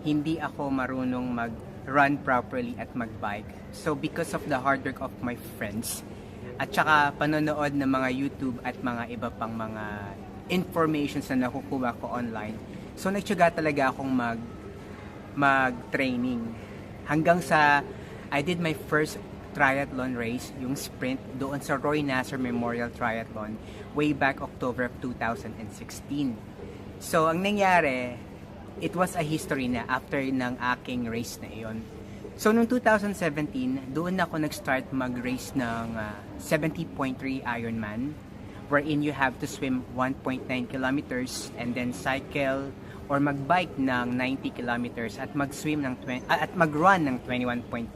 hindi ako marunong mag-run properly at mag-bike. So because of the hard work of my friends, at saka panonood ng mga YouTube at mga iba pang mga informations na nakukuha ko online, so nagtyaga talaga akong mag-training. Hanggang sa I did my first triathlon race, yung sprint, doon sa Roy Nasser Memorial Triathlon, way back October of 2016. So, ang nangyari, it was a history na after ng aking race na iyon. So, noong 2017, doon ako nag-start mag-race ng 70.3 Ironman, wherein you have to swim 1.9 kilometers and then cycle or magbike ng 90 kilometers at mag-swim ng at mag-run ng 21.1.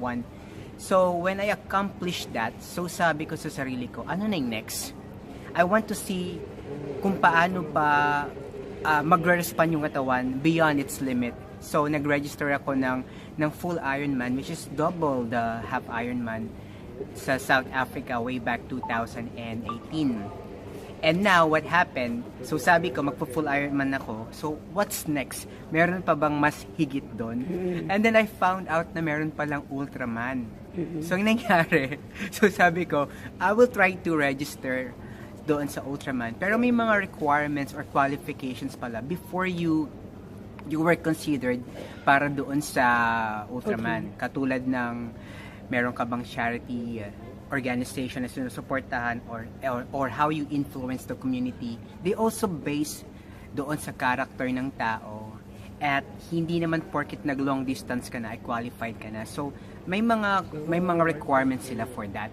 So, when I accomplished that, so sabi ko sa sarili ko, ano na yung next? I want to see kung paano pa magre-respond yung katawan beyond its limit. So, nag-register ako ng full Ironman, which is double the half Ironman sa South Africa way back 2018. And now, what happened? So, sabi ko, magpo-full Ironman ako. So, what's next? Meron pa bang mas higit doon? And then, I found out na meron palang Ultraman. So, ang nangyari, so sabi ko, I will try to register doon sa Ultraman. Pero may mga requirements or qualifications pala before you were considered para doon sa Ultraman. Katulad ng, meron ka bang charity organization na sinusuportahan or how you influence the community. They also base doon sa character ng tao at hindi naman porket nag long distance ka na ay qualified ka na. So may mga requirements sila for that.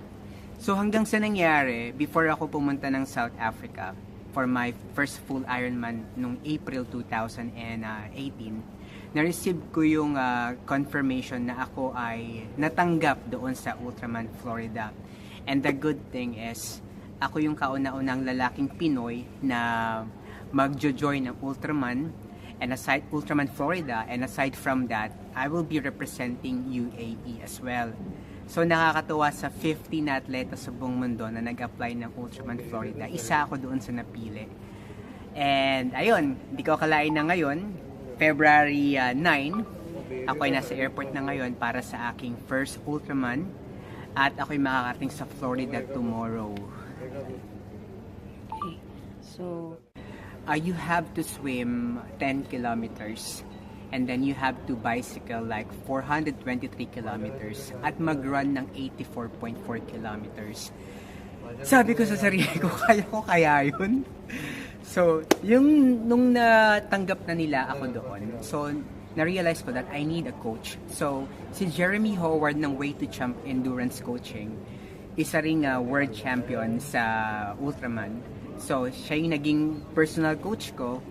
So hanggang sa nangyari, before ako pumunta ng South Africa for my first full Ironman noong April 2018, na-receive ko yung confirmation na ako ay natanggap doon sa Ultraman Florida. And the good thing is, ako yung kauna-unang lalaking Pinoy na magjo-join ng Ultraman and Ultraman Florida, and aside from that, I will be representing UAE as well. So nakakatuwa, sa 50 na atleta sa buong mundo na nag-apply ng Ultraman Florida, isa ako doon sa napili. And ayun, hindi ko akalain na ngayon, February 9, ako ay nasa airport na ngayon para sa aking first Ultraman at ako'y makakarating sa Florida tomorrow. Okay. So, you have to swim 10 kilometers and then you have to bicycle like 423 kilometers at mag-run ng 84.4 kilometers. Sabi ko sa sarili ko, kaya yun? So, nung natanggap na nila ako doon, so, na-realize ko that I need a coach. So, si Jeremy Howard ng Way to Champ Endurance Coaching, isa ring world champion sa Ultraman. So, siya yung naging personal coach ko.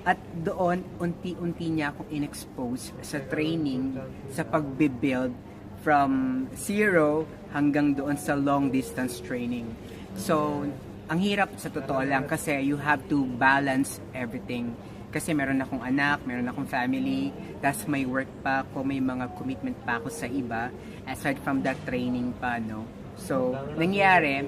At doon, unti-unti niya akong in-expose sa training, sa pagbe-build from zero hanggang doon sa long distance training. So, ang hirap sa totoo lang kasi you have to balance everything. Kasi meron akong anak, meron akong family, tas may work pa ako, may mga commitment pa ako sa iba, aside from that training pa, no? So, nangyari,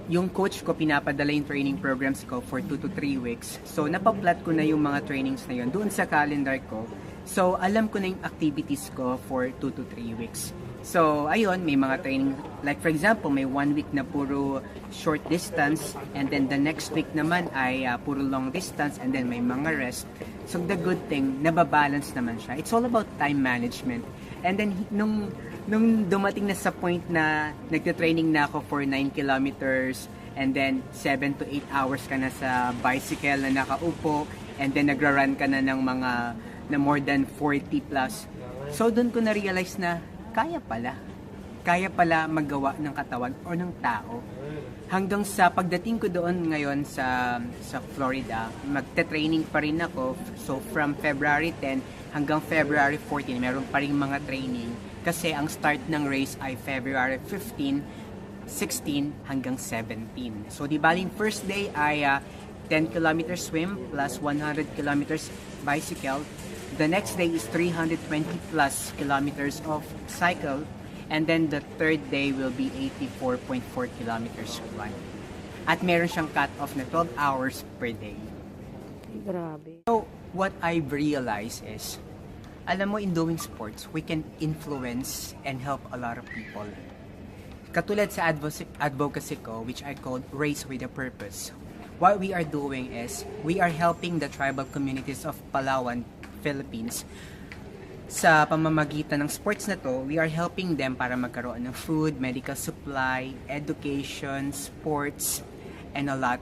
yung coach ko, pinapadala yung training programs ko for 2 to 3 weeks. So, napaplat ko na yung mga trainings na yun doon sa calendar ko. So, alam ko na yung activities ko for 2 to 3 weeks. So, ayun, may mga training, like for example, may 1 week na puro short distance, and then the next week naman ay puro long distance, and then may mga rest. So, the good thing, nababalance naman siya. It's all about time management. And then, nung dumating na sa point na nagte-training na ako for 9 kilometers, and then 7 to 8 hours ka na sa bicycle na nakaupo, and then nagra-run ka na ng mga na more than 40 plus. So, doon ko na-realize na kaya pala magawa ng katawan o ng tao. Hanggang sa pagdating ko doon ngayon sa Florida, magte-training pa rin ako. So from February 10 hanggang February 14, meron pa rin mga training. Kasi ang start ng race ay February 15, 16 hanggang 17. So di baling first day ay 10 kilometers swim plus 100 kilometers bicycle. The next day is 320 plus kilometers of cycle, and then the third day will be 84.4 kilometers run. At meron siyang cut-off na 12 hours per day. grabe. So, what I've realized is, Alam mo, in doing sports, we can influence and help a lot of people. Katulad sa advocacy ko, which I called Race with a Purpose, what we are doing is, we are helping the tribal communities of Palawan, Philippines. Sa pamamagitan ng sports na to, we are helping them para magkaroon ng food, medical supply, education, sports, and a lot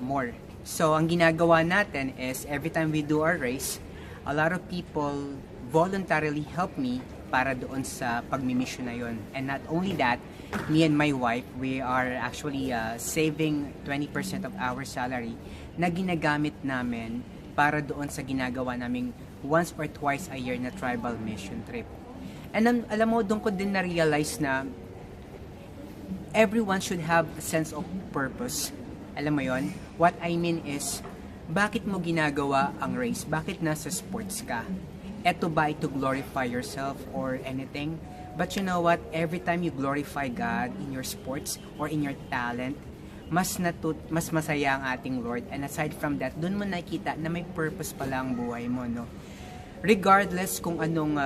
more. So, ang ginagawa natin is, every time we do our race, a lot of people voluntarily help me para doon sa pagmimission na yun. And not only that, me and my wife, we are actually saving 20% of our salary na ginagamit namin para doon sa ginagawa naming once or twice a year na tribal mission trip. And alam mo, doon ko din na-realize na everyone should have a sense of purpose. Alam mo yon? What I mean is, bakit mo ginagawa ang race? Bakit nasa sports ka? Eto ba to glorify yourself or anything? But you know what? Every time you glorify God in your sports or in your talent, mas masaya ang ating Lord. And aside from that, dun mo nakita na may purpose pala ang buhay mo, no? Regardless kung anong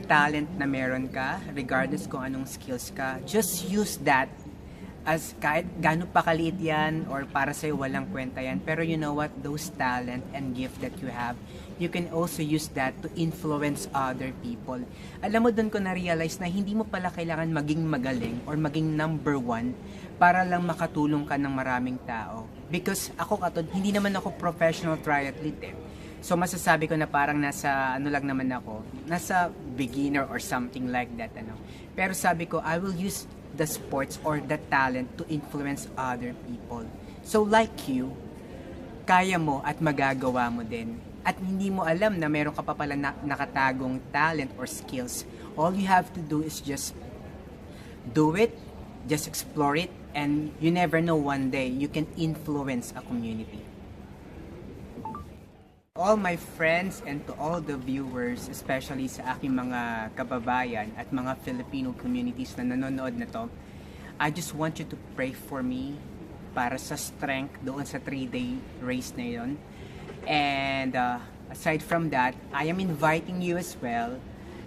talent na meron ka, regardless kung anong skills ka, just use that as kahit gano'n pa kaliit yan or para sa'yo walang kwenta yan. Pero you know what? Those talent and gift that you have, you can also use that to influence other people. Alam mo, doon ko na-realize na hindi mo pala kailangan maging magaling or maging number one para lang makatulong ka ng maraming tao. Because ako hindi naman ako professional triathlete eh. So masasabi ko na parang nasa lang naman ako, nasa beginner or something like that, ano. Pero sabi ko, I will use the sports or the talent to influence other people. So like you, kaya mo at magagawa mo din. At hindi mo alam na meron ka pa pala nakatagong talent or skills. All you have to do is just do it, just explore it, and you never know, one day you can influence a community. All my friends and to all the viewers, especially sa aking mga kababayan at mga Filipino communities na nanonood na to, I just want you to pray for me para sa strength doon sa 3-day race na yun. And aside from that, I am inviting you as well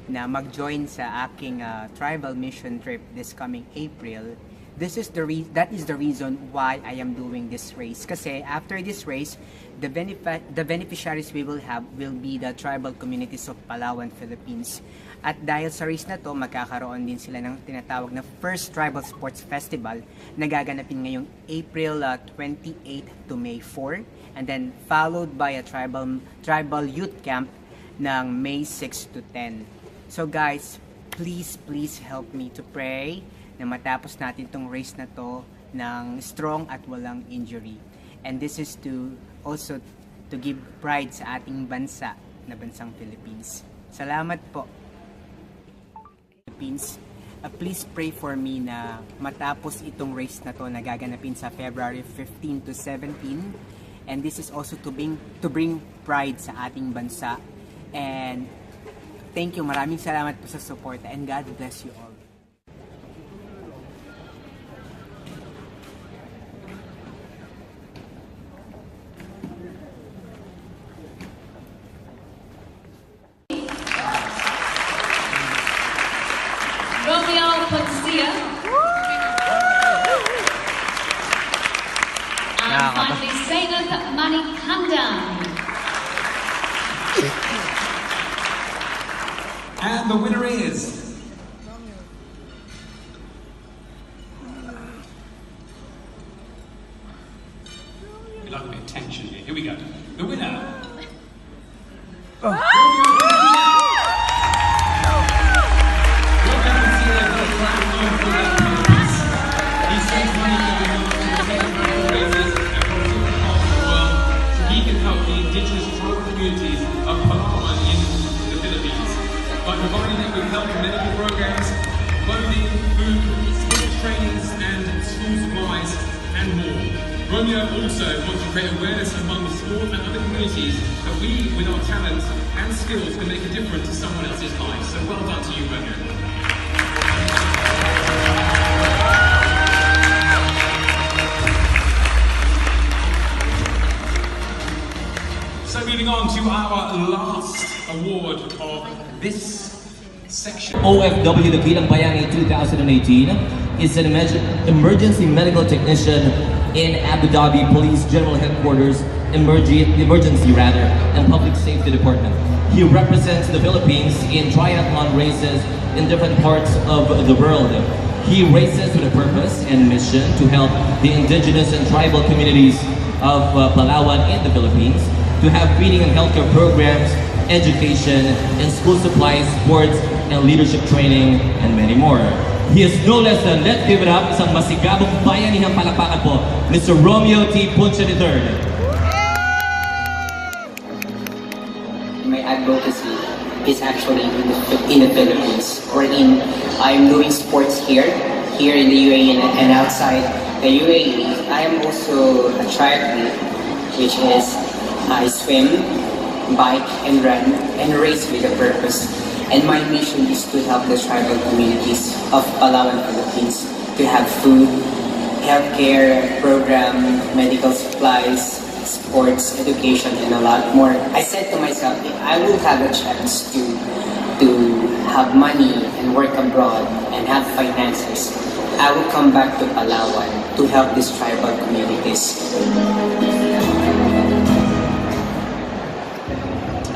na mag-join sa aking tribal mission trip this coming April. That is the reason why I am doing this race. Kasi after this race, the beneficiaries we will have will be the tribal communities of Palawan, Philippines. At dahil sa race na to, magkakaroon din sila ng tinatawag na First Tribal Sports Festival na gaganapin ngayong April 28 to May 4. And then followed by a tribal youth camp ng May 6 to 10. So guys, please help me to pray na matapos natin tong race na to ng strong at walang injury. And this is to also to give pride sa ating bansa na bansang Philippines. Salamat po. Philippines, please pray for me na matapos itong race na to na gaganapin sa February 15 to 17. And this is also to bring pride sa ating bansa. And thank you. Maraming salamat po sa support and God bless you all. Romeo Puncia and finally Zainab Manikandam. And the winner is we like a bit of tension here. Here we go. The winner. Communities of Palawan in the Philippines by providing them with health and medical programs, clothing, food, sports trainings and school supplies and more. Romeo also wants to create awareness among the sport and other communities that we, with our talent and skills, can make a difference to someone else's life. So well done to you, Romeo. So we moving on to our last award of this section. OFW Dakilang Bayani 2018 is an emergency medical technician in Abu Dhabi Police General Headquarters Emergency and Public Safety Department. He represents the Philippines in triathlon races in different parts of the world. He races with a purpose and mission to help the indigenous and tribal communities of Palawan in the Philippines to have feeding and healthcare programs, education, and school supplies, sports, and leadership training, and many more. He is no less than, let's give it up, isang masigabong bayanihang palakpakan po, Mr. Romeo Puncia III. My advocacy is actually in the Philippines, wherein I'm doing sports here in the UAE and outside the UAE. I am also a triathlete, which is I swim, bike, and run, and race with a purpose. And my mission is to help the tribal communities of Palawan, Philippines to have food, healthcare program, medical supplies, sports, education, and a lot more. I said to myself, if I will have a chance to have money and work abroad and have finances, I will come back to Palawan to help these tribal communities.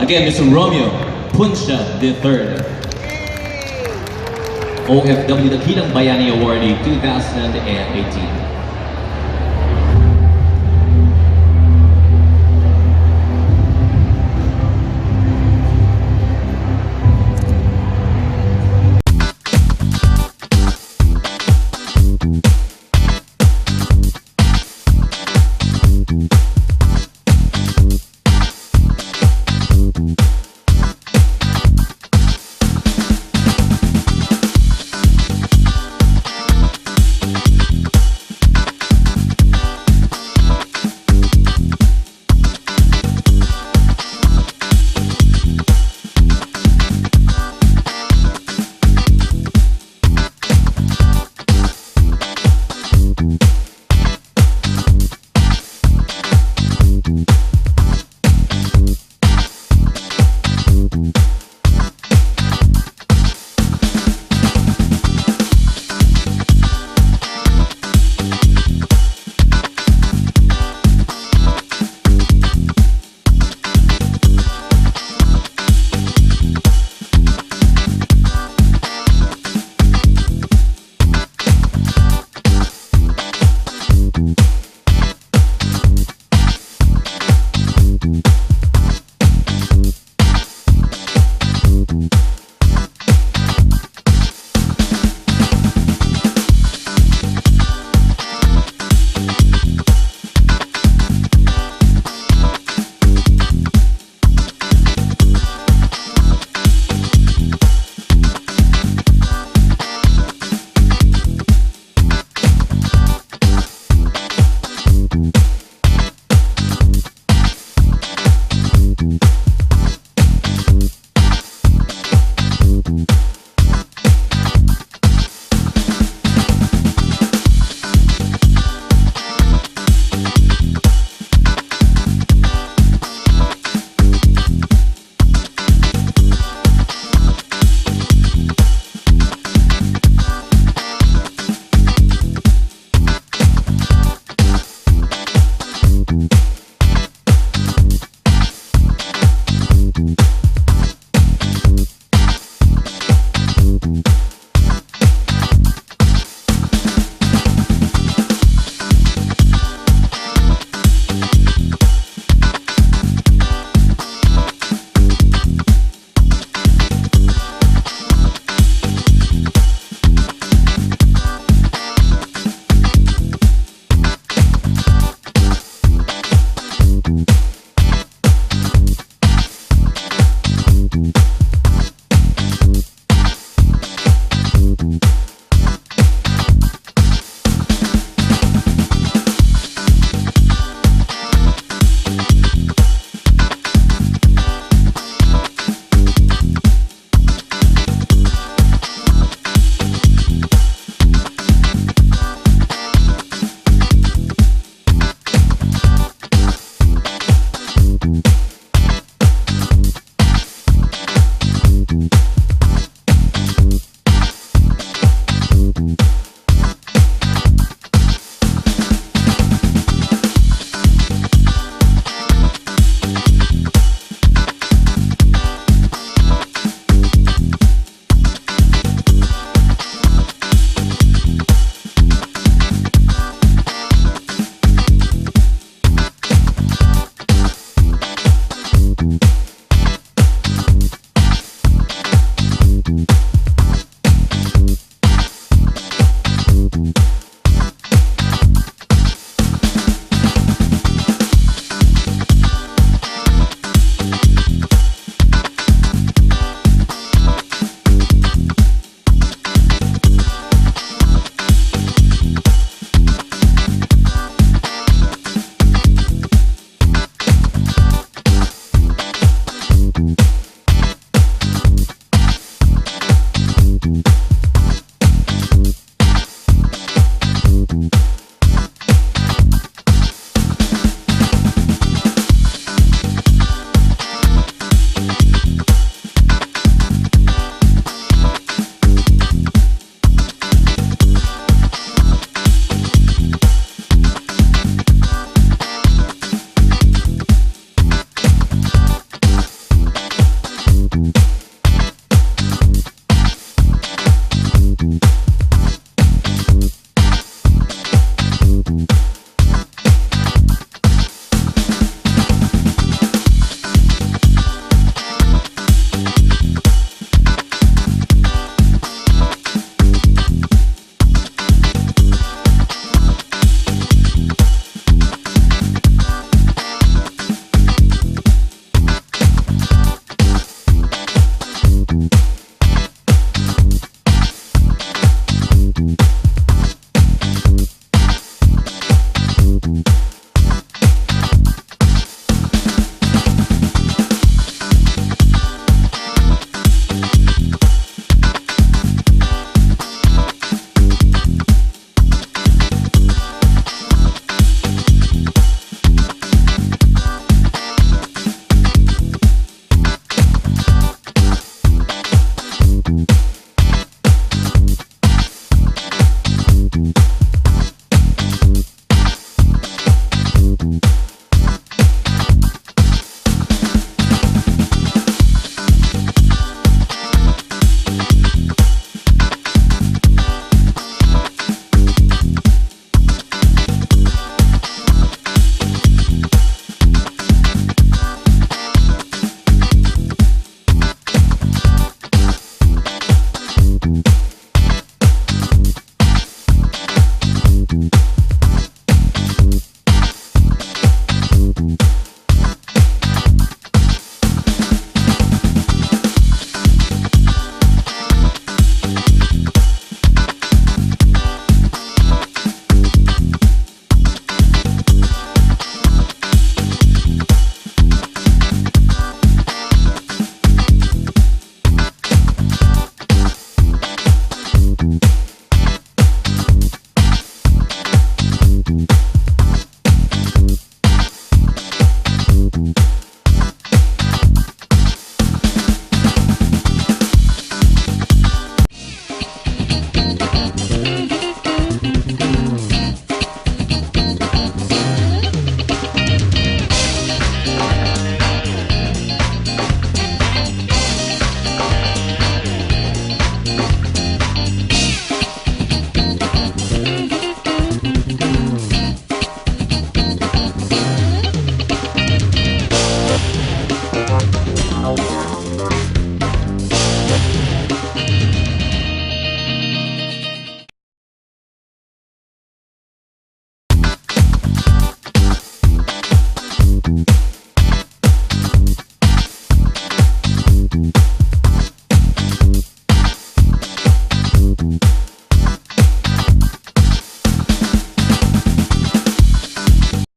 Again, Mr. Romeo Puncia III. OFW Dakilang Bayani Awardee 2018.